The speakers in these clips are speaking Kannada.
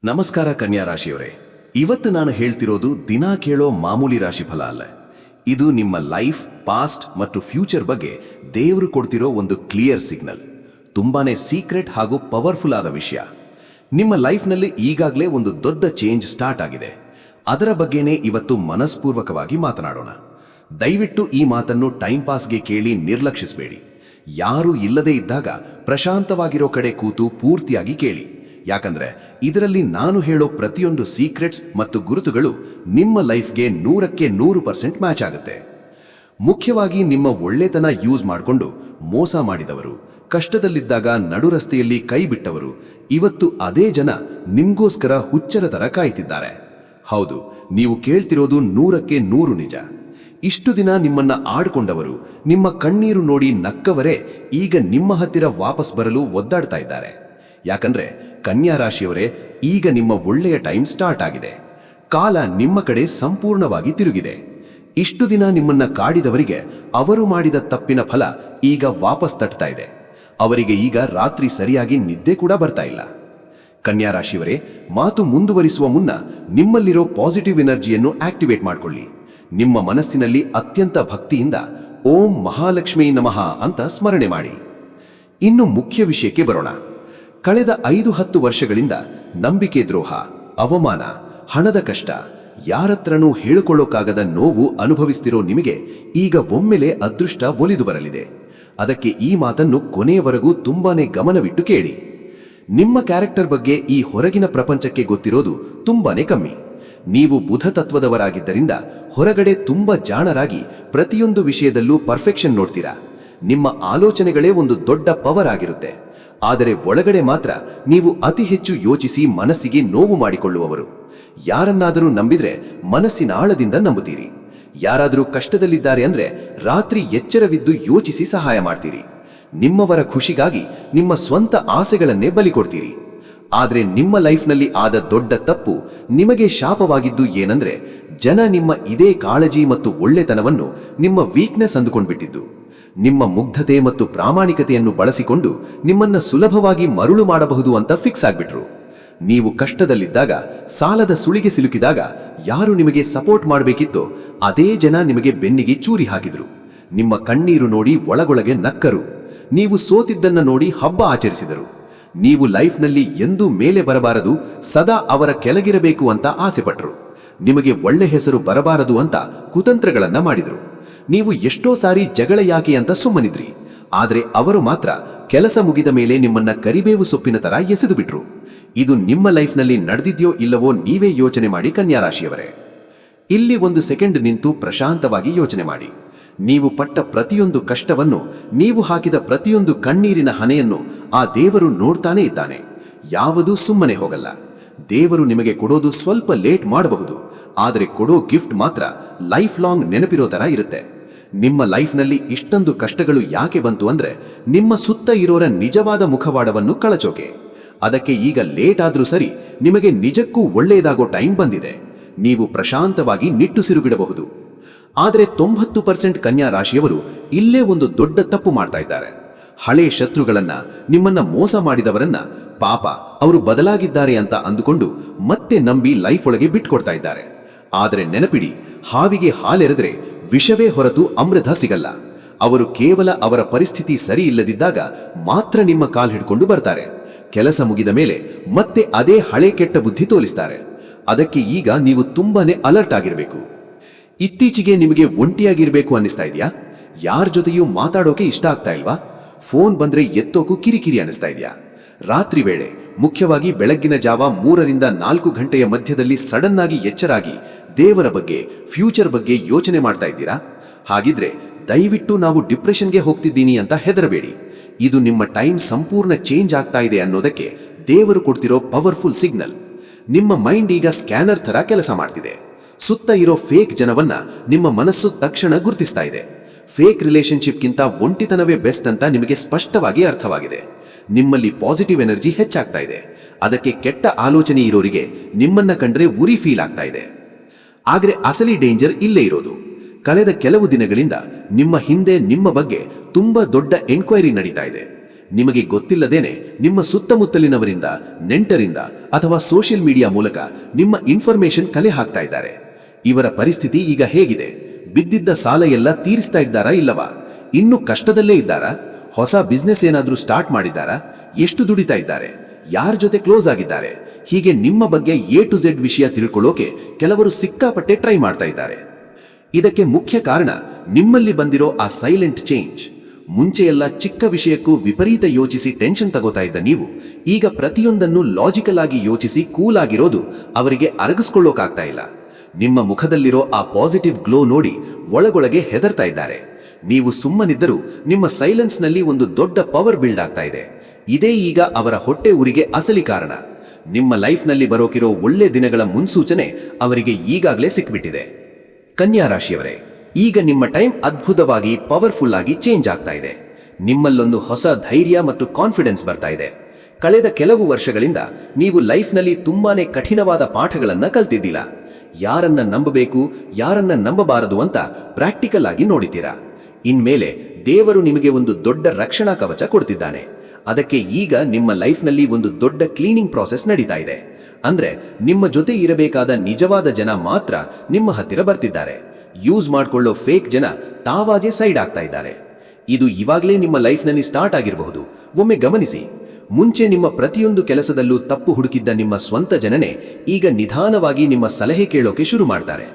ನಮಸ್ಕಾರ ಕನ್ಯಾ ರಾಶಿಯವರೇ. ಇವತ್ತು ನಾನು ಹೇಳ್ತಿರೋದು ದಿನಾ ಕೇಳೋ ಮಾಮೂಲಿ ರಾಶಿಫಲ ಅಲ್ಲ. ಇದು ನಿಮ್ಮ ಲೈಫ್, ಪಾಸ್ಟ್ ಮತ್ತು ಫ್ಯೂಚರ್ ಬಗ್ಗೆ ದೇವರು ಕೊಡ್ತಿರೋ ಒಂದು ಕ್ಲಿಯರ್ ಸಿಗ್ನಲ್. ತುಂಬಾನೇ ಸೀಕ್ರೆಟ್ ಹಾಗೂ ಪವರ್ಫುಲ್ ಆದ ವಿಷಯ. ನಿಮ್ಮ ಲೈಫ್ನಲ್ಲಿ ಈಗಾಗಲೇ ಒಂದು ದೊಡ್ಡ ಚೇಂಜ್ ಸ್ಟಾರ್ಟ್ ಆಗಿದೆ. ಅದರ ಬಗ್ಗೆನೇ ಇವತ್ತು ಮನಸ್ಪೂರ್ವಕವಾಗಿ ಮಾತನಾಡೋಣ. ದಯವಿಟ್ಟು ಈ ಮಾತನ್ನು ಟೈಮ್ ಪಾಸ್ಗೆ ಕೇಳಿ ನಿರ್ಲಕ್ಷಿಸಬೇಡಿ. ಯಾರೂ ಇಲ್ಲದೇ ಇದ್ದಾಗ ಪ್ರಶಾಂತವಾಗಿರೋ ಕಡೆ ಕೂತು ಪೂರ್ತಿಯಾಗಿ ಕೇಳಿ. ಯಾಕಂದ್ರೆ ಇದರಲ್ಲಿ ನಾನು ಹೇಳೋ ಪ್ರತಿಯೊಂದು ಸೀಕ್ರೆಟ್ಸ್ ಮತ್ತು ಗುರುತುಗಳು ನಿಮ್ಮ ಲೈಫ್ಗೆ 100ಕ್ಕೆ 100% ಮ್ಯಾಚ್ ಆಗುತ್ತೆ. ಮುಖ್ಯವಾಗಿ ನಿಮ್ಮ ಒಳ್ಳೆತನ ಯೂಸ್ ಮಾಡಿಕೊಂಡು ಮೋಸ ಮಾಡಿದವರು, ಕಷ್ಟದಲ್ಲಿದ್ದಾಗ ನಡು ರಸ್ತೆಯಲ್ಲಿ ಕೈ ಬಿಟ್ಟವರು, ಇವತ್ತು ಅದೇ ಜನ ನಿಮ್ಗೋಸ್ಕರ ಹುಚ್ಚರ ತರ ಕಾಯ್ತಿದ್ದಾರೆ. ಹೌದು, ನೀವು ಕೇಳ್ತಿರೋದು 100ಕ್ಕೆ 100 ನಿಜ. ಇಷ್ಟು ದಿನ ನಿಮ್ಮನ್ನ ಆಡ್ಕೊಂಡವರು, ನಿಮ್ಮ ಕಣ್ಣೀರು ನೋಡಿ ನಕ್ಕವರೇ ಈಗ ನಿಮ್ಮ ಹತ್ತಿರ ವಾಪಸ್ ಬರಲು ಒದ್ದಾಡ್ತಾ ಇದ್ದಾರೆ. ಯಾಕಂದ್ರೆ ಕನ್ಯಾ ರಾಶಿಯವರೇ, ಈಗ ನಿಮ್ಮ ಒಳ್ಳೆಯ ಟೈಮ್ ಸ್ಟಾರ್ಟ್ ಆಗಿದೆ. ಕಾಲ ನಿಮ್ಮ ಕಡೆ ಸಂಪೂರ್ಣವಾಗಿ ತಿರುಗಿದೆ. ಇಷ್ಟು ದಿನ ನಿಮ್ಮನ್ನ ಕಾಡಿದವರಿಗೆ ಅವರು ಮಾಡಿದ ತಪ್ಪಿನ ಫಲ ಈಗ ವಾಪಸ್ ತಟ್ತಾ ಇದೆ. ಅವರಿಗೆ ಈಗ ರಾತ್ರಿ ಸರಿಯಾಗಿ ನಿದ್ದೆ ಕೂಡ ಬರ್ತಾ ಇಲ್ಲ. ಕನ್ಯಾ ರಾಶಿಯವರೇ, ಮಾತು ಮುಂದುವರಿಸುವ ಮುನ್ನ ನಿಮ್ಮಲ್ಲಿರೋ ಪಾಸಿಟಿವ್ ಎನರ್ಜಿಯನ್ನು ಆಕ್ಟಿವೇಟ್ ಮಾಡಿಕೊಳ್ಳಿ. ನಿಮ್ಮ ಮನಸ್ಸಿನಲ್ಲಿ ಅತ್ಯಂತ ಭಕ್ತಿಯಿಂದ ಓಂ ಮಹಾಲಕ್ಷ್ಮೀ ನಮಃ ಅಂತ ಸ್ಮರಣೆ ಮಾಡಿ. ಇನ್ನು ಮುಖ್ಯ ವಿಷಯಕ್ಕೆ ಬರೋಣ. ಕಳೆದ 5-10 ವರ್ಷಗಳಿಂದ ನಂಬಿಕೆ ದ್ರೋಹ, ಅವಮಾನ, ಹಣದ ಕಷ್ಟ, ಯಾರತ್ರನೂ ಹೇಳಿಕೊಳ್ಳೋಕ್ಕಾಗದ ನೋವು ಅನುಭವಿಸ್ತಿರೋ ನಿಮಗೆ ಈಗ ಒಮ್ಮೆಲೆ ಅದೃಷ್ಟ ಒಲಿದು ಬರಲಿದೆ. ಅದಕ್ಕೆ ಈ ಮಾತನ್ನು ಕೊನೆಯವರೆಗೂ ತುಂಬಾನೇ ಗಮನವಿಟ್ಟು ಕೇಳಿ. ನಿಮ್ಮ ಕ್ಯಾರೆಕ್ಟರ್ ಬಗ್ಗೆ ಈ ಹೊರಗಿನ ಪ್ರಪಂಚಕ್ಕೆ ಗೊತ್ತಿರೋದು ತುಂಬಾನೇ ಕಮ್ಮಿ. ನೀವು ಬುಧ ತತ್ವದವರಾಗಿದ್ದರಿಂದ ಹೊರಗಡೆ ತುಂಬಾ ಜಾಣರಾಗಿ ಪ್ರತಿಯೊಂದು ವಿಷಯದಲ್ಲೂ ಪರ್ಫೆಕ್ಷನ್ ನೋಡ್ತೀರಾ. ನಿಮ್ಮ ಆಲೋಚನೆಗಳೇ ಒಂದು ದೊಡ್ಡ ಪವರ್ ಆಗಿರುತ್ತೆ. ಆದರೆ ಒಳಗಡೆ ಮಾತ್ರ ನೀವು ಅತಿ ಹೆಚ್ಚು ಯೋಚಿಸಿ ಮನಸ್ಸಿಗೆ ನೋವು ಮಾಡಿಕೊಳ್ಳುವವರು. ಯಾರನ್ನಾದರೂ ನಂಬಿದ್ರೆ ಮನಸ್ಸಿನ ಆಳದಿಂದ ನಂಬುತ್ತೀರಿ. ಯಾರಾದರೂ ಕಷ್ಟದಲ್ಲಿದ್ದಾರೆ ಅಂದ್ರೆ ರಾತ್ರಿ ಎಚ್ಚರವಿದ್ದು ಯೋಚಿಸಿ ಸಹಾಯ ಮಾಡ್ತೀರಿ. ನಿಮ್ಮವರ ಖುಷಿಗಾಗಿ ನಿಮ್ಮ ಸ್ವಂತ ಆಸೆಗಳನ್ನೇ ಬಲಿ ಕೊಡ್ತೀರಿ. ಆದರೆ ನಿಮ್ಮ ಲೈಫ್ನಲ್ಲಿ ಆದ ದೊಡ್ಡ ತಪ್ಪು, ನಿಮಗೆ ಶಾಪವಾಗಿದ್ದು ಏನಂದ್ರೆ ಜನ ನಿಮ್ಮ ಇದೇ ಕಾಳಜಿ ಮತ್ತು ಒಳ್ಳೆತನವನ್ನು ನಿಮ್ಮ ವೀಕ್ನೆಸ್ ಅಂದುಕೊಂಡ್ಬಿಟ್ಟಿದ್ದು. ನಿಮ್ಮ ಮುಗ್ಧತೆ ಮತ್ತು ಪ್ರಾಮಾಣಿಕತೆಯನ್ನು ಬಳಸಿಕೊಂಡು ನಿಮ್ಮನ್ನ ಸುಲಭವಾಗಿ ಮರುಳು ಮಾಡಬಹುದು ಅಂತ ಫಿಕ್ಸ್ ಆಗ್ಬಿಟ್ರು. ನೀವು ಕಷ್ಟದಲ್ಲಿದ್ದಾಗ, ಸಾಲದ ಸುಳಿಗೆ ಸಿಲುಕಿದಾಗ ಯಾರು ನಿಮಗೆ ಸಪೋರ್ಟ್ ಮಾಡಬೇಕಿತ್ತೋ ಅದೇ ಜನ ನಿಮಗೆ ಬೆನ್ನಿಗೆ ಚೂರಿ ಹಾಕಿದ್ರು. ನಿಮ್ಮ ಕಣ್ಣೀರು ನೋಡಿ ಒಳಗೊಳಗೆ ನಕ್ಕರು. ನೀವು ಸೋತಿದ್ದನ್ನ ನೋಡಿ ಹಬ್ಬ ಆಚರಿಸಿದರು. ನೀವು ಲೈಫ್ನಲ್ಲಿ ಎಂದೂ ಮೇಲೆ ಬರಬಾರದು, ಸದಾ ಅವರ ಕೆಳಗಿರಬೇಕು ಅಂತ ಆಸೆಪಟ್ರು. ನಿಮಗೆ ಒಳ್ಳೆ ಹೆಸರು ಬರಬಾರದು ಅಂತ ಕುತಂತ್ರಗಳನ್ನ ಮಾಡಿದ್ರು. ನೀವು ಎಷ್ಟೋ ಸಾರಿ ಜಗಳ ಯಾಕೆ ಅಂತ ಸುಮ್ಮನಿದ್ರಿ. ಆದರೆ ಅವರು ಮಾತ್ರ ಕೆಲಸ ಮುಗಿದ ಮೇಲೆ ನಿಮ್ಮನ್ನ ಕರಿಬೇವು ಸೊಪ್ಪಿನ ತರ ಎಸೆದು ಬಿಟ್ರು. ಇದು ನಿಮ್ಮ ಲೈಫ್ನಲ್ಲಿ ನಡೆದಿದ್ಯೋ ಇಲ್ಲವೋ ನೀವೇ ಯೋಚನೆ ಮಾಡಿ ಕನ್ಯಾ ರಾಶಿಯವರೇ. ಇಲ್ಲಿ ಒಂದು ಸೆಕೆಂಡ್ ನಿಂತು ಪ್ರಶಾಂತವಾಗಿ ಯೋಚನೆ ಮಾಡಿ. ನೀವು ಪಟ್ಟ ಪ್ರತಿಯೊಂದು ಕಷ್ಟವನ್ನು, ನೀವು ಹಾಕಿದ ಪ್ರತಿಯೊಂದು ಕಣ್ಣೀರಿನ ಹನೆಯನ್ನು ಆ ದೇವರು ನೋಡ್ತಾನೆ ಇದ್ದಾನೆ. ಯಾವುದೂ ಸುಮ್ಮನೆ ಹೋಗಲ್ಲ. ದೇವರು ನಿಮಗೆ ಕೊಡೋದು ಸ್ವಲ್ಪ ಲೇಟ್ ಮಾಡಬಹುದು, ಆದರೆ ಕೊಡೋ ಗಿಫ್ಟ್ ಮಾತ್ರ ಲೈಫ್ ಲಾಂಗ್ ನೆನಪಿರೋ ತರ ಇರುತ್ತೆ. ನಿಮ್ಮ ಲೈಫ್ನಲ್ಲಿ ಇಷ್ಟೊಂದು ಕಷ್ಟಗಳು ಯಾಕೆ ಬಂತು ಅಂದ್ರೆ ನಿಮ್ಮ ಸುತ್ತ ಇರೋರ ನಿಜವಾದ ಮುಖವಾಡವನ್ನು ಕಳಚೋಕೆ. ಅದಕ್ಕೆ ಈಗ ಲೇಟ್ ಆದ್ರೂ ಸರಿ, ನಿಮಗೆ ನಿಜಕ್ಕೂ ಒಳ್ಳೆಯದಾಗೋ ಟೈಮ್ ಬಂದಿದೆ. ನೀವು ಪ್ರಶಾಂತವಾಗಿ ನಿಟ್ಟುಸಿರುಬಿಡಬಹುದು. ಆದರೆ 90% ಕನ್ಯಾ ರಾಶಿಯವರು ಇಲ್ಲೇ ಒಂದು ದೊಡ್ಡ ತಪ್ಪು ಮಾಡ್ತಾ ಇದ್ದಾರೆ. ಹಳೆ ಶತ್ರುಗಳನ್ನ, ನಿಮ್ಮನ್ನ ಮೋಸ ಮಾಡಿದವರನ್ನ ಪಾಪ ಅವರು ಬದಲಾಗಿದ್ದಾರೆ ಅಂತ ಅಂದುಕೊಂಡು ಮತ್ತೆ ನಂಬಿ ಲೈಫ್ ಒಳಗೆ ಬಿಟ್ಕೊಡ್ತಾ ಇದ್ದಾರೆ. ಆದರೆ ನೆನಪಿಡಿ, ಹಾವಿಗೆ ಹಾಲೆರೆದ್ರೆ ವಿಷವೇ ಹೊರತು ಅಮೃತ ಸಿಗಲ್ಲ. ಅವರು ಕೇವಲ ಅವರ ಪರಿಸ್ಥಿತಿ ಸರಿ ಇಲ್ಲದಿದ್ದಾಗ ಮಾತ್ರ ನಿಮ್ಮ ಕಾಲ್ ಹಿಡ್ಕೊಂಡು ಬರ್ತಾರೆ. ಕೆಲಸ ಮುಗಿದ ಮೇಲೆ ಮತ್ತೆ ಅದೇ ಹಳೆ ಕೆಟ್ಟ ಬುದ್ಧಿ ತೋರಿಸ್ತಾರೆ. ಅದಕ್ಕೆ ಈಗ ನೀವು ತುಂಬಾನೇ ಅಲರ್ಟ್ ಆಗಿರಬೇಕು. ಇತ್ತೀಚೆಗೆ ನಿಮಗೆ ಒಂಟಿಯಾಗಿರ್ಬೇಕು ಅನ್ನಿಸ್ತಾ ಇದೆಯಾ? ಯಾರ ಜೊತೆಯೂ ಮಾತಾಡೋಕೆ ಇಷ್ಟ ಆಗ್ತಾ ಇಲ್ವಾ? ಫೋನ್ ಬಂದ್ರೆ ಎತ್ತೋಕು ಕಿರಿಕಿರಿ ಅನ್ನಿಸ್ತಾ ಇದೆಯಾ? ರಾತ್ರಿ ವೇಳೆ, ಮುಖ್ಯವಾಗಿ ಬೆಳಗ್ಗಿನ ಜಾವ 3ರಿಂದ 4 ಗಂಟೆಯ ಮಧ್ಯದಲ್ಲಿ ಸಡನ್ ಆಗಿ ಎಚ್ಚರಾಗಿ ದೇವರ ಬಗ್ಗೆ, ಫ್ಯೂಚರ್ ಬಗ್ಗೆ ಯೋಚನೆ ಮಾಡ್ತಾ ಇದ್ದೀರಾ? ಹಾಗಿದ್ರೆ ದಯವಿಟ್ಟು ನಾವು ಡಿಪ್ರೆಷನ್ಗೆ ಹೋಗ್ತಿದ್ದೀನಿ ಅಂತ ಹೆದರಬೇಡಿ. ಇದು ನಿಮ್ಮ ಟೈಮ್ ಸಂಪೂರ್ಣ ಚೇಂಜ್ ಆಗ್ತಾ ಇದೆ ಅನ್ನೋದಕ್ಕೆ ದೇವರು ಕೊಡ್ತಿರೋ ಪವರ್ಫುಲ್ ಸಿಗ್ನಲ್. ನಿಮ್ಮ ಮೈಂಡ್ ಈಗ ಸ್ಕ್ಯಾನರ್ ತರ ಕೆಲಸ ಮಾಡ್ತಿದೆ. ಸುತ್ತ ಇರೋ ಫೇಕ್ ಜನವನ್ನ ನಿಮ್ಮ ಮನಸ್ಸು ತಕ್ಷಣ ಗುರುತಿಸ್ತಾ ಇದೆ. ಫೇಕ್ ರಿಲೇಶನ್ಶಿಪ್ಗಿಂತ ಒಂಟಿತನವೇ ಬೆಸ್ಟ್ ಅಂತ ನಿಮಗೆ ಸ್ಪಷ್ಟವಾಗಿ ಅರ್ಥವಾಗಿದೆ. ನಿಮ್ಮಲ್ಲಿ ಪಾಸಿಟಿವ್ ಎನರ್ಜಿ ಹೆಚ್ಚಾಗ್ತಾ ಇದೆ. ಅದಕ್ಕೆ ಕೆಟ್ಟ ಆಲೋಚನೆ ಇರೋರಿಗೆ ನಿಮ್ಮನ್ನ ಕಂಡ್ರೆ ಉರಿ ಫೀಲ್ ಆಗ್ತಾ ಇದೆ. ಆದರೆ ಅಸಲಿ ಡೇಂಜರ್ ಇಲ್ಲೇ ಇರೋದು. ಕಳೆದ ಕೆಲವು ದಿನಗಳಿಂದ ನಿಮ್ಮ ಹಿಂದೆ ನಿಮ್ಮ ಬಗ್ಗೆ ತುಂಬಾ ದೊಡ್ಡ ಎನ್ಕ್ವೈರಿ ನಡೀತಾ ಇದೆ. ನಿಮಗೆ ಗೊತ್ತಿಲ್ಲದೇನೆ ನಿಮ್ಮ ಸುತ್ತಮುತ್ತಲಿನವರಿಂದ, ನೆಂಟರಿಂದ ಅಥವಾ ಸೋಷಿಯಲ್ ಮೀಡಿಯಾ ಮೂಲಕ ನಿಮ್ಮ ಇನ್ಫಾರ್ಮೇಶನ್ ಕಲೆ ಹಾಕ್ತಾ ಇದ್ದಾರೆ. ಇವರ ಪರಿಸ್ಥಿತಿ ಈಗ ಹೇಗಿದೆ? ಬಿದ್ದಿದ್ದ ಸಾಲ ಎಲ್ಲ ತೀರಿಸ್ತಾ ಇದ್ದಾರಾ ಇಲ್ಲವಾ? ಇನ್ನು ಕಷ್ಟದಲ್ಲೇ ಇದ್ದಾರಾ? ಹೊಸ ಬಿಸ್ನೆಸ್ ಏನಾದ್ರೂ ಸ್ಟಾರ್ಟ್ ಮಾಡಿದ್ದಾರಾ? ಎಷ್ಟು ದುಡಿತಾ ಇದ್ದಾರೆ? ಯಾರ ಜೊತೆ ಕ್ಲೋಸ್ ಆಗಿದ್ದಾರೆ? ಹೀಗೆ ನಿಮ್ಮ ಬಗ್ಗೆ A to Z ವಿಷಯ ತಿಳ್ಕೊಳ್ಳೋಕೆ ಕೆಲವರು ಸಿಕ್ಕಾಪಟ್ಟೆ ಟ್ರೈ ಮಾಡ್ತಾ ಇದ್ದಾರೆ. ಇದಕ್ಕೆ ಮುಖ್ಯ ಕಾರಣ ನಿಮ್ಮಲ್ಲಿ ಬಂದಿರೋ ಆ ಸೈಲೆಂಟ್ ಚೇಂಜ್. ಮುಂಚೆ ಎಲ್ಲ ಚಿಕ್ಕ ವಿಷಯಕ್ಕೂ ವಿಪರೀತ ಯೋಚಿಸಿ ಟೆನ್ಷನ್ ತಗೋತಾ ಇದ್ದ ನೀವು ಈಗ ಪ್ರತಿಯೊಂದನ್ನು ಲಾಜಿಕಲ್ ಆಗಿ ಯೋಚಿಸಿ ಕೂಲ್ ಆಗಿರೋದು ಅವರಿಗೆ ಅರಗಿಸ್ಕೊಳ್ಳೋಕಾಗ್ತಾ ಇಲ್ಲ. ನಿಮ್ಮ ಮುಖದಲ್ಲಿರೋ ಆ ಪಾಸಿಟಿವ್ ಗ್ಲೋ ನೋಡಿ ಒಳಗೊಳಗೆ ಹೆದರ್ತಾ ಇದ್ದಾರೆ. ನೀವು ಸುಮ್ಮನಿದ್ದರೂ ನಿಮ್ಮ ಸೈಲೆನ್ಸ್ನಲ್ಲಿ ಒಂದು ದೊಡ್ಡ ಪವರ್ ಬಿಲ್ಡ್ ಆಗ್ತಾ ಇದೆ. ಇದೇ ಈಗ ಅವರ ಹೊಟ್ಟೆ ಊರಿಗೆ ಅಸಲಿ ಕಾರಣ. ನಿಮ್ಮ ಲೈಫ್ನಲ್ಲಿ ಬರೋಕಿರೋ ಒಳ್ಳೆ ದಿನಗಳ ಮುನ್ಸೂಚನೆ ಅವರಿಗೆ ಈಗಾಗಲೇ ಸಿಕ್ಬಿಟ್ಟಿದೆ. ಕನ್ಯಾ ರಾಶಿಯವರೇ, ಈಗ ನಿಮ್ಮ ಟೈಮ್ ಅದ್ಭುತವಾಗಿ ಪವರ್ಫುಲ್ ಆಗಿ ಚೇಂಜ್ ಆಗ್ತಾ ಇದೆ. ನಿಮ್ಮಲ್ಲೊಂದು ಹೊಸ ಧೈರ್ಯ ಮತ್ತು ಕಾನ್ಫಿಡೆನ್ಸ್ ಬರ್ತಾ ಇದೆ. ಕಳೆದ ಕೆಲವು ವರ್ಷಗಳಿಂದ ನೀವು ಲೈಫ್ನಲ್ಲಿ ತುಂಬಾನೇ ಕಠಿಣವಾದ ಪಾಠಗಳನ್ನ ಕಲ್ತಿದ್ದಿಲ್ಲ. ಯಾರನ್ನ ನಂಬಬೇಕು, ಯಾರನ್ನ ನಂಬಬಾರದು ಅಂತ ಪ್ರಾಕ್ಟಿಕಲ್ ಆಗಿ ನೋಡಿದ್ದೀರಾ. ಇನ್ಮೇಲೆ ದೇವರು ನಿಮಗೆ ಒಂದು ದೊಡ್ಡ ರಕ್ಷಣಾ ಕವಚ ಕೊಡ್ತಿದ್ದಾನೆ. ಅದಕ್ಕೆ ಈಗ ನಿಮ್ಮ ಲೈಫ್ನಲ್ಲಿ ಒಂದು ದೊಡ್ಡ ಕ್ಲೀನಿಂಗ್ ಪ್ರಾಸೆಸ್ ನಡೀತಾ ಇದೆ. ಅಂದ್ರೆ ನಿಮ್ಮ ಜೊತೆ ಇರಬೇಕಾದ ನಿಜವಾದ ಜನ ಮಾತ್ರ ನಿಮ್ಮ ಹತ್ತಿರ ಬರ್ತಿದ್ದಾರೆ. ಯೂಸ್ ಮಾಡ್ಕೊಳ್ಳೋ ಫೇಕ್ ಜನ ತಾವಾಗೇ ಸೈಡ್ ಆಗ್ತಾ ಇದ್ದಾರೆ. ಇದು ಇವಾಗಲೇ ನಿಮ್ಮ ಲೈಫ್ನಲ್ಲಿ ಸ್ಟಾರ್ಟ್ ಆಗಿರಬಹುದು. ಒಮ್ಮೆ ಗಮನಿಸಿ, ಮುಂಚೆ ನಿಮ್ಮ ಪ್ರತಿಯೊಂದು ಕೆಲಸದಲ್ಲೂ ತಪ್ಪು ಹುಡುಕಿದ್ದ ನಿಮ್ಮ ಸ್ವಂತ ಜನನೇ ಈಗ ನಿಧಾನವಾಗಿ ನಿಮ್ಮ ಸಲಹೆ ಕೇಳೋಕೆ ಶುರು ಮಾಡ್ತಾರೆ.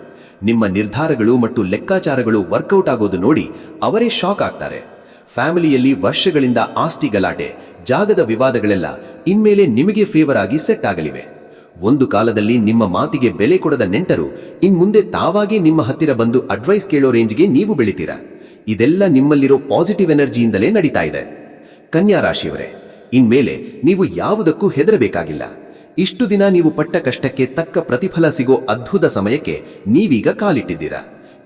ನಿಮ್ಮ ನಿರ್ಧಾರಗಳು ಮತ್ತು ಲೆಕ್ಕಾಚಾರಗಳು ವರ್ಕೌಟ್ ಆಗೋದು ನೋಡಿ ಅವರೇ ಶಾಕ್ ಆಗ್ತಾರೆ. ಫ್ಯಾಮಿಲಿಯಲ್ಲಿ ವರ್ಷಗಳಿಂದ ಆಸ್ತಿ ಗಲಾಟೆ, ಜಾಗದ ವಿವಾದಗಳೆಲ್ಲ ಇನ್ಮೇಲೆ ನಿಮಗೆ ಫೇವರ್ ಆಗಿ ಸೆಟ್ ಆಗಲಿವೆ. ಒಂದು ಕಾಲದಲ್ಲಿ ನಿಮ್ಮ ಮಾತಿಗೆ ಬೆಲೆ ಕೊಡದ ನೆಂಟರು ಇನ್ಮುಂದೆ ತಾವಾಗೇ ನಿಮ್ಮ ಹತ್ತಿರ ಬಂದು ಅಡ್ವೈಸ್ ಕೇಳೋ ರೇಂಜ್ಗೆ ನೀವು ಬೆಳಿತೀರಾ. ಇದೆಲ್ಲ ನಿಮ್ಮಲ್ಲಿರೋ ಪಾಸಿಟಿವ್ ಎನರ್ಜಿಯಿಂದಲೇ ನಡೀತಾ ಇದೆ. ಕನ್ಯಾ ರಾಶಿಯವರೇ, ಇನ್ಮೇಲೆ ನೀವು ಯಾವುದಕ್ಕೂ ಹೆದರಬೇಕಾಗಿಲ್ಲ. ಇಷ್ಟು ದಿನ ನೀವು ಪಟ್ಟ ಕಷ್ಟಕ್ಕೆ ತಕ್ಕ ಪ್ರತಿಫಲ ಸಿಗೋ ಅದ್ಭುತ ಸಮಯಕ್ಕೆ ನೀವೀಗ ಕಾಲಿಟ್ಟಿದ್ದೀರಾ.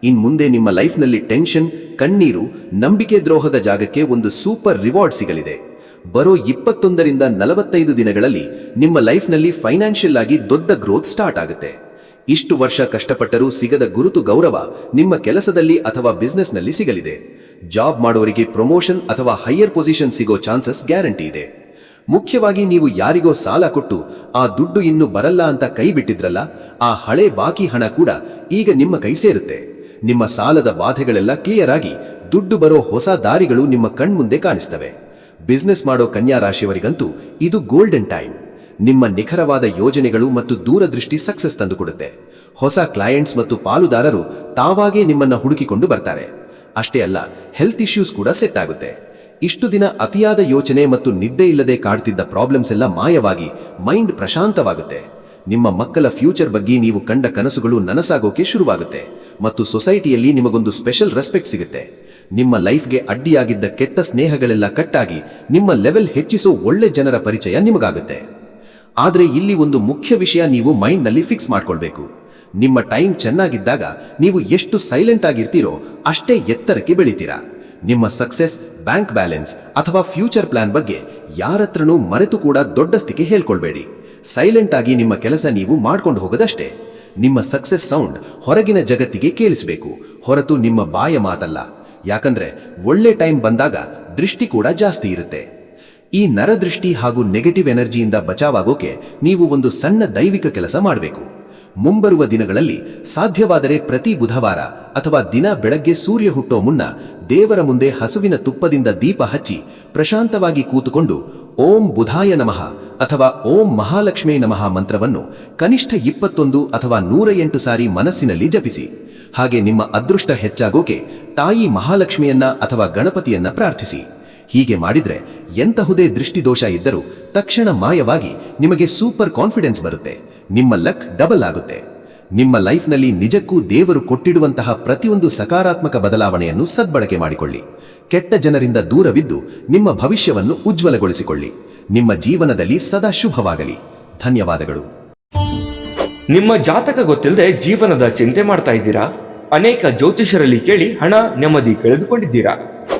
ಇನ್ಮುಂದೆ ನಿಮ್ಮ ಲೈಫ್ನಲ್ಲಿ ಟೆನ್ಷನ್, ಕಣ್ಣೀರು, ನಂಬಿಕೆ ದ್ರೋಹದ ಜಾಗಕ್ಕೆ ಒಂದು ಸೂಪರ್ ರಿವಾರ್ಡ್ ಸಿಗಲಿದೆ. ಬರೋ 21ರಿಂದ 45 ದಿನಗಳಲ್ಲಿ ನಿಮ್ಮ ಲೈಫ್ನಲ್ಲಿ ಫೈನಾನ್ಷಿಯಲ್ ಆಗಿ ದೊಡ್ಡ ಗ್ರೋತ್ ಸ್ಟಾರ್ಟ್ ಆಗುತ್ತೆ. ಇಷ್ಟು ವರ್ಷ ಕಷ್ಟಪಟ್ಟರೂ ಸಿಗದ ಗುರುತು ಗೌರವ ನಿಮ್ಮ ಕೆಲಸದಲ್ಲಿ ಅಥವಾ ಬಿಸ್ನೆಸ್ನಲ್ಲಿ ಸಿಗಲಿದೆ. ಜಾಬ್ ಮಾಡೋರಿಗೆ ಪ್ರಮೋಷನ್ ಅಥವಾ ಹೈಯರ್ ಪೊಸಿಷನ್ ಸಿಗೋ ಚಾನ್ಸಸ್ ಗ್ಯಾರಂಟಿ ಇದೆ. ಮುಖ್ಯವಾಗಿ ನೀವು ಯಾರಿಗೋ ಸಾಲ ಕೊಟ್ಟು ಆ ದುಡ್ಡು ಇನ್ನು ಬರಲ್ಲ ಅಂತ ಕೈ ಬಿಟ್ಟಿದ್ರಲ್ಲ, ಆ ಹಳೆ ಬಾಕಿ ಹಣ ಕೂಡ ಈಗ ನಿಮ್ಮ ಕೈ ಸೇರುತ್ತೆ. ನಿಮ್ಮ ಸಾಲದ ಬಾಧೆಗಳೆಲ್ಲ ಕ್ಲಿಯರ್ ಆಗಿ ದುಡ್ಡು ಬರೋ ಹೊಸ ದಾರಿಗಳು ನಿಮ್ಮ ಕಣ್ಮುಂದೆ ಕಾಣಿಸ್ತವೆ. ಬಿಸ್ನೆಸ್ ಮಾಡೋ ಕನ್ಯಾ ರಾಶಿಯವರಿಗಂತೂ ಇದು ಗೋಲ್ಡನ್ ಟೈಮ್. ನಿಮ್ಮ ನಿಖರವಾದ ಯೋಜನೆಗಳು ಮತ್ತು ದೂರದೃಷ್ಟಿ ಸಕ್ಸಸ್ ತಂದುಕೊಡುತ್ತೆ. ಹೊಸ ಕ್ಲೈಂಟ್ಸ್ ಮತ್ತು ಪಾಲುದಾರರು ತಾವಾಗೇ ನಿಮ್ಮನ್ನ ಹುಡುಕಿಕೊಂಡು ಬರ್ತಾರೆ. ಅಷ್ಟೇ ಅಲ್ಲ, ಹೆಲ್ತ್ ಇಶ್ಯೂಸ್ ಕೂಡ ಸೆಟ್ ಆಗುತ್ತೆ. ಇಷ್ಟು ದಿನ ಅತಿಯಾದ ಯೋಚನೆ ಮತ್ತು ನಿದ್ದೆ ಇಲ್ಲದೆ ಕಾಡ್ತಿದ್ದ ಪ್ರಾಬ್ಲಮ್ಸ್ ಎಲ್ಲ ಮಾಯವಾಗಿ ಮೈಂಡ್ ಪ್ರಶಾಂತವಾಗುತ್ತೆ. ನಿಮ್ಮ ಮಕ್ಕಳ ಫ್ಯೂಚರ್ ಬಗ್ಗೆ ನೀವು ಕಂಡ ಕನಸುಗಳು ನನಸಾಗೋಕೆ ಶುರುವಾಗುತ್ತೆ ಮತ್ತು ಸೊಸೈಟಿಯಲ್ಲಿ ನಿಮಗೊಂದು ಸ್ಪೆಷಲ್ ರೆಸ್ಪೆಕ್ಟ್ ಸಿಗುತ್ತೆ. ನಿಮ್ಮ ಲೈಫ್ಗೆ ಅಡ್ಡಿಯಾಗಿದ್ದ ಕೆಟ್ಟ ಸ್ನೇಹಗಳೆಲ್ಲ ಕಟ್ಟಾಗಿ ನಿಮ್ಮ ಲೆವೆಲ್ ಹೆಚ್ಚಿಸೋ ಒಳ್ಳೆ ಜನರ ಪರಿಚಯ ನಿಮಗಾಗುತ್ತೆ. ಆದ್ರೆ ಇಲ್ಲಿ ಒಂದು ಮುಖ್ಯ ವಿಷಯ ನೀವು ಮೈಂಡ್ನಲ್ಲಿ ಫಿಕ್ಸ್ ಮಾಡ್ಕೊಳ್ಬೇಕು. ನಿಮ್ಮ ಟೈಮ್ ಚೆನ್ನಾಗಿದ್ದಾಗ ನೀವು ಎಷ್ಟು ಸೈಲೆಂಟ್ ಆಗಿರ್ತೀರೋ ಅಷ್ಟೇ ಎತ್ತರಕ್ಕೆ ಬೆಳಿತೀರಾ. ನಿಮ್ಮ ಸಕ್ಸೆಸ್, ಬ್ಯಾಂಕ್ ಬ್ಯಾಲೆನ್ಸ್ ಅಥವಾ ಫ್ಯೂಚರ್ ಪ್ಲಾನ್ ಬಗ್ಗೆ ಯಾರತ್ರನೂ ಮರೆತು ಕೂಡ ದೊಡ್ಡಸ್ತಿಕೆ ಹೇಳ್ಕೊಳ್ಬೇಡಿ. ಸೈಲೆಂಟ್ ಆಗಿ ನಿಮ್ಮ ಕೆಲಸ ನೀವು ಮಾಡ್ಕೊಂಡು ಹೋಗೋದಷ್ಟೇ. ನಿಮ್ಮ ಸಕ್ಸೆಸ್ ಸೌಂಡ್ ಹೊರಗಿನ ಜಗತ್ತಿಗೆ ಕೇಳಿಸಬೇಕು, ಹೊರತು ನಿಮ್ಮ ಬಾಯ ಮಾತಲ್ಲ. ಯಾಕಂದ್ರೆ ಒಳ್ಳೆ ಟೈಮ್ ಬಂದಾಗ ದೃಷ್ಟಿ ಕೂಡ ಜಾಸ್ತಿ ಇರುತ್ತೆ. ಈ ನರದೃಷ್ಟಿ ಹಾಗೂ ನೆಗೆಟಿವ್ ಎನರ್ಜಿಯಿಂದ ಬಚಾವಾಗೋಕೆ ನೀವು ಒಂದು ಸಣ್ಣ ದೈವಿಕ ಕೆಲಸ ಮಾಡಬೇಕು. ಮುಂಬರುವ ದಿನಗಳಲ್ಲಿ ಸಾಧ್ಯವಾದರೆ ಪ್ರತಿ ಬುಧವಾರ ಅಥವಾ ದಿನ ಬೆಳಗ್ಗೆ ಸೂರ್ಯ ಹುಟ್ಟೋ ಮುನ್ನ ದೇವರ ಮುಂದೆ ಹಸುವಿನ ತುಪ್ಪದಿಂದ ದೀಪ ಹಚ್ಚಿ ಪ್ರಶಾಂತವಾಗಿ ಕೂತುಕೊಂಡು ಓಂ ಬುಧಾಯ ನಮಃ ಅಥವಾ ಓಂ ಮಹಾಲಕ್ಷ್ಮೇ ನಮಃ ಮಂತ್ರವನ್ನು ಕನಿಷ್ಠ 21 ಅಥವಾ 108 ಸಾರಿ ಮನಸ್ಸಿನಲ್ಲಿ ಜಪಿಸಿ. ಹಾಗೆ ನಿಮ್ಮ ಅದೃಷ್ಟ ಹೆಚ್ಚಾಗೋಕೆ ತಾಯಿ ಮಹಾಲಕ್ಷ್ಮಿಯನ್ನ ಅಥವಾ ಗಣಪತಿಯನ್ನ ಪ್ರಾರ್ಥಿಸಿ. ಹೀಗೆ ಮಾಡಿದ್ರೆ ಎಂತಹುದೇ ದೃಷ್ಟಿದೋಷ ಇದ್ದರೂ ತಕ್ಷಣ ಮಾಯವಾಗಿ ನಿಮಗೆ ಸೂಪರ್ ಕಾನ್ಫಿಡೆನ್ಸ್ ಬರುತ್ತೆ. ನಿಮ್ಮ ಲಕ್ ಡಬಲ್ ಆಗುತ್ತೆ. ನಿಮ್ಮ ಲೈಫ್ನಲ್ಲಿ ನಿಜಕ್ಕೂ ದೇವರು ಕೊಟ್ಟಿಡುವಂತಹ ಪ್ರತಿಯೊಂದು ಸಕಾರಾತ್ಮಕ ಬದಲಾವಣೆಯನ್ನು ಸದ್ಬಳಕೆ ಮಾಡಿಕೊಳ್ಳಿ. ಕೆಟ್ಟ ಜನರಿಂದ ದೂರವಿದ್ದು ನಿಮ್ಮ ಭವಿಷ್ಯವನ್ನು ಉಜ್ವಲಗೊಳಿಸಿಕೊಳ್ಳಿ. ನಿಮ್ಮ ಜೀವನದಲ್ಲಿ ಸದಾ ಶುಭವಾಗಲಿ. ಧನ್ಯವಾದಗಳು. ನಿಮ್ಮ ಜಾತಕ ಗೊತ್ತಿಲ್ಲದೆ ಜೀವನದ ಚಿಂತೆ ಮಾಡ್ತಾ ಇದ್ದೀರಾ? ಅನೇಕ ಜ್ಯೋತಿಷರಲ್ಲಿ ಕೇಳಿ ಹಣ, ನೆಮ್ಮದಿ ಕಳೆದುಕೊಂಡಿದ್ದೀರಾ?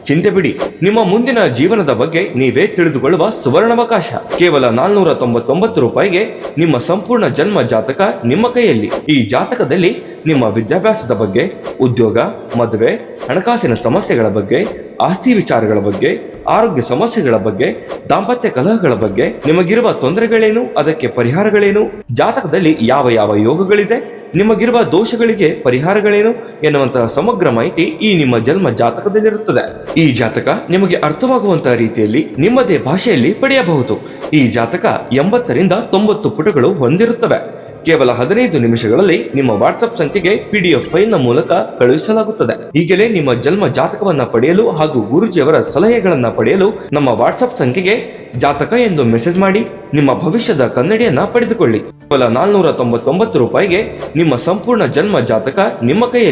ಚಿಂತೆ ಬಿಡಿ, ನಿಮ್ಮ ಮುಂದಿನ ಜೀವನದ ಬಗ್ಗೆ ನೀವೇ ತಿಳಿದುಕೊಳ್ಳುವ ಸುವರ್ಣಾವಕಾಶ. ಕೇವಲ 499 ರೂಪಾಯಿಗೆ ನಿಮ್ಮ ಸಂಪೂರ್ಣ ಜನ್ಮ ಜಾತಕ ನಿಮ್ಮ ಕೈಯಲ್ಲಿ. ಈ ಜಾತಕದಲ್ಲಿ ನಿಮ್ಮ ವಿದ್ಯಾಭ್ಯಾಸದ ಬಗ್ಗೆ, ಉದ್ಯೋಗ, ಮದುವೆ, ಹಣಕಾಸಿನ ಸಮಸ್ಯೆಗಳ ಬಗ್ಗೆ, ಆಸ್ತಿ ವಿಚಾರಗಳ ಬಗ್ಗೆ, ಆರೋಗ್ಯ ಸಮಸ್ಯೆಗಳ ಬಗ್ಗೆ, ದಾಂಪತ್ಯ ಕಲಹಗಳ ಬಗ್ಗೆ, ನಿಮಗಿರುವ ತೊಂದರೆಗಳೇನು, ಅದಕ್ಕೆ ಪರಿಹಾರಗಳೇನು, ಜಾತಕದಲ್ಲಿ ಯಾವ ಯಾವ ಯೋಗಗಳಿದೆ, ನಿಮಗಿರುವ ದೋಷಗಳಿಗೆ ಪರಿಹಾರಗಳೇನು ಎನ್ನುವಂತಹ ಸಮಗ್ರ ಮಾಹಿತಿ ಈ ನಿಮ್ಮ ಜನ್ಮ ಜಾತಕದಲ್ಲಿರುತ್ತದೆ. ಈ ಜಾತಕ ನಿಮಗೆ ಅರ್ಥವಾಗುವಂತಹ ರೀತಿಯಲ್ಲಿ ನಿಮ್ಮದೇ ಭಾಷೆಯಲ್ಲಿ ಪಡೆಯಬಹುದು. ಈ ಜಾತಕ 80ರಿಂದ 90 ಪುಟಗಳು ಹೊಂದಿರುತ್ತವೆ. ಕೇವಲ 15 ನಿಮಿಷಗಳಲ್ಲಿ ನಿಮ್ಮ ವಾಟ್ಸ್ಆಪ್ ಸಂಖ್ಯೆಗೆ PDF ಫೈಲ್ನ ಮೂಲಕ ಕಳುಹಿಸಲಾಗುತ್ತದೆ. ಈಗಲೇ ನಿಮ್ಮ ಜನ್ಮ ಜಾತಕವನ್ನ ಪಡೆಯಲು ಹಾಗೂ ಗುರುಜಿಯವರ ಸಲಹೆಗಳನ್ನ ಪಡೆಯಲು ನಮ್ಮ ವಾಟ್ಸ್ಆಪ್ ಸಂಖ್ಯೆಗೆ ಜಾತಕ ಎಂದು ಮೆಸೇಜ್ ಮಾಡಿ ನಿಮ್ಮ ಭವಿಷ್ಯದ ಕನ್ನಡಿಯನ್ನ ಪಡೆದುಕೊಳ್ಳಿ. ಕೇವಲ 499 ರೂಪಾಯಿಗೆ ನಿಮ್ಮ ಸಂಪೂರ್ಣ ಜನ್ಮ ಜಾತಕ ನಿಮ್ಮ ಕೈಯಲ್ಲಿ.